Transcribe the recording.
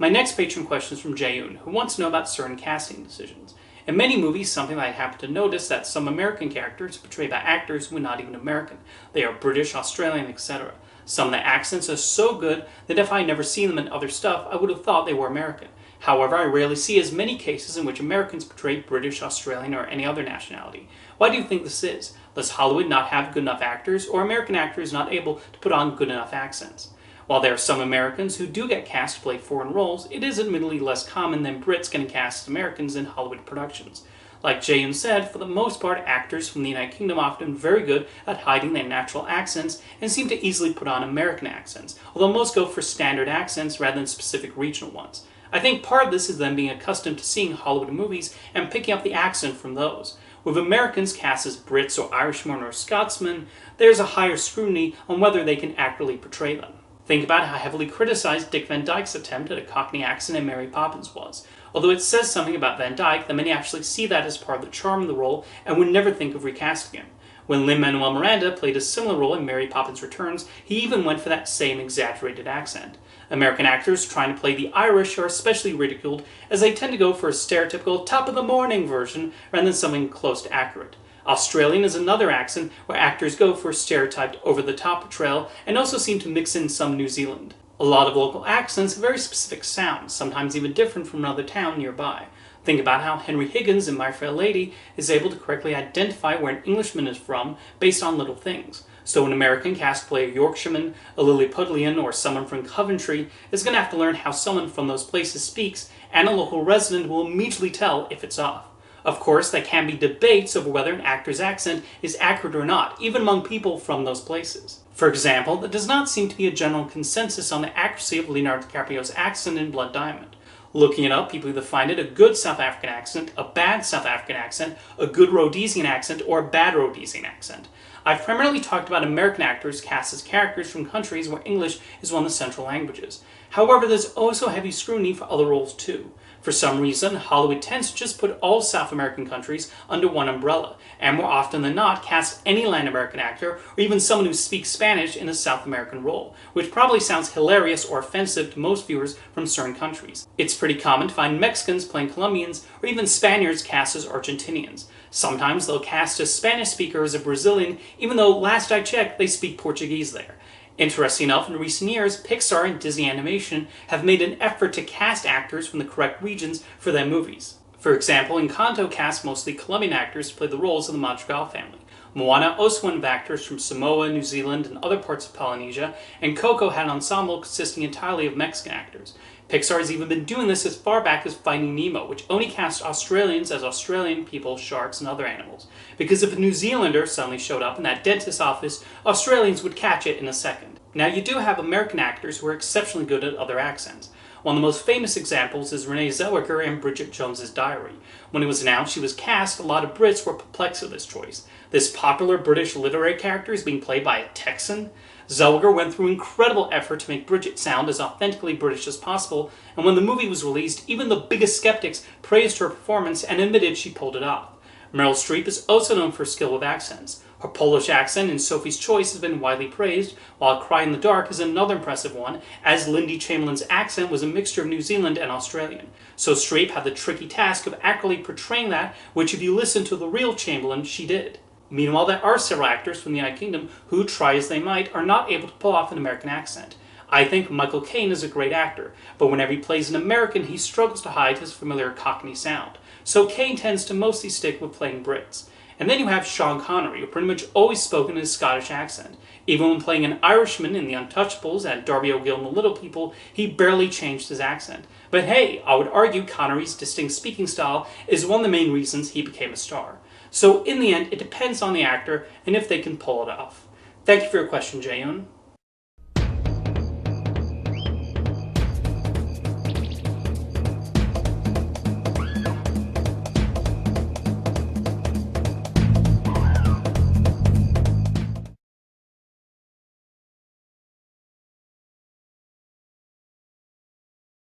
My next patron question is from Jayoon, who wants to know about certain casting decisions. In many movies, something that I happen to notice that some American characters are portrayed by actors who are not even American. They are British, Australian, etc. Some of the accents are so good that if I had never seen them in other stuff, I would have thought they were American. However, I rarely see as many cases in which Americans portray British, Australian, or any other nationality. Why do you think this is? Does Hollywood not have good enough actors, or American actors not able to put on good enough accents? While there are some Americans who do get cast to play foreign roles, it is admittedly less common than Brits getting cast as Americans in Hollywood productions. Like Jayoon said, for the most part, actors from the United Kingdom are often very good at hiding their natural accents and seem to easily put on American accents, although most go for standard accents rather than specific regional ones. I think part of this is them being accustomed to seeing Hollywood movies and picking up the accent from those. With Americans cast as Brits or Irishmen or Scotsmen, there's a higher scrutiny on whether they can accurately portray them. Think about how heavily criticized Dick Van Dyke's attempt at a Cockney accent in Mary Poppins was. Although it says something about Van Dyke that many actually see that as part of the charm of the role and would never think of recasting him. When Lin-Manuel Miranda played a similar role in Mary Poppins Returns, he even went for that same exaggerated accent. American actors trying to play the Irish are especially ridiculed, as they tend to go for a stereotypical top-of-the-morning version rather than something close to accurate. Australian is another accent where actors go for a stereotyped over-the-top portrayal and also seem to mix in some New Zealand. A lot of local accents have very specific sounds, sometimes even different from another town nearby. Think about how Henry Higgins in My Fair Lady is able to correctly identify where an Englishman is from based on little things. So an American cast to play a Yorkshireman, a Lilliputian, or someone from Coventry is going to have to learn how someone from those places speaks, and a local resident will immediately tell if it's off. Of course, there can be debates over whether an actor's accent is accurate or not, even among people from those places. For example, there does not seem to be a general consensus on the accuracy of Leonardo DiCaprio's accent in Blood Diamond. Looking it up, people either find it a good South African accent, a bad South African accent, a good Rhodesian accent, or a bad Rhodesian accent. I've primarily talked about American actors cast as characters from countries where English is one of the central languages. However, there's also heavy scrutiny for other roles too. For some reason, Hollywood tends to just put all South American countries under one umbrella, and more often than not cast any Latin American actor, or even someone who speaks Spanish in a South American role, which probably sounds hilarious or offensive to most viewers from certain countries. It's pretty common to find Mexicans playing Colombians, or even Spaniards cast as Argentinians. Sometimes they'll cast a Spanish speaker as a Brazilian, even though last I checked they speak Portuguese there. Interesting enough, in recent years, Pixar and Disney Animation have made an effort to cast actors from the correct regions for their movies. For example, Encanto cast mostly Colombian actors to play the roles of the Madrigal family. Moana also went with actors from Samoa, New Zealand, and other parts of Polynesia, and Coco had an ensemble consisting entirely of Mexican actors. Pixar has even been doing this as far back as Finding Nemo, which only cast Australians as Australian people, sharks, and other animals. Because if a New Zealander suddenly showed up in that dentist's office, Australians would catch it in a second. Now, you do have American actors who are exceptionally good at other accents. One of the most famous examples is Renee Zellweger in Bridget Jones's Diary. When it was announced she was cast, a lot of Brits were perplexed with this choice. This popular British literary character is being played by a Texan. Zellweger went through incredible effort to make Bridget sound as authentically British as possible, and when the movie was released, even the biggest skeptics praised her performance and admitted she pulled it off. Meryl Streep is also known for her skill with accents. Her Polish accent in Sophie's Choice has been widely praised, while Cry in the Dark is another impressive one, as Lindy Chamberlain's accent was a mixture of New Zealand and Australian. So Streep had the tricky task of accurately portraying that, which if you listen to the real Chamberlain, she did. Meanwhile, there are several actors from the United Kingdom who, try as they might, are not able to pull off an American accent. I think Michael Caine is a great actor, but whenever he plays an American, he struggles to hide his familiar Cockney sound. So Caine tends to mostly stick with playing Brits. And then you have Sean Connery, who pretty much always spoke in his Scottish accent. Even when playing an Irishman in The Untouchables and Darby O'Gill in The Little People, he barely changed his accent. But hey, I would argue Connery's distinct speaking style is one of the main reasons he became a star. So in the end, it depends on the actor and if they can pull it off. Thank you for your question, Jayoon.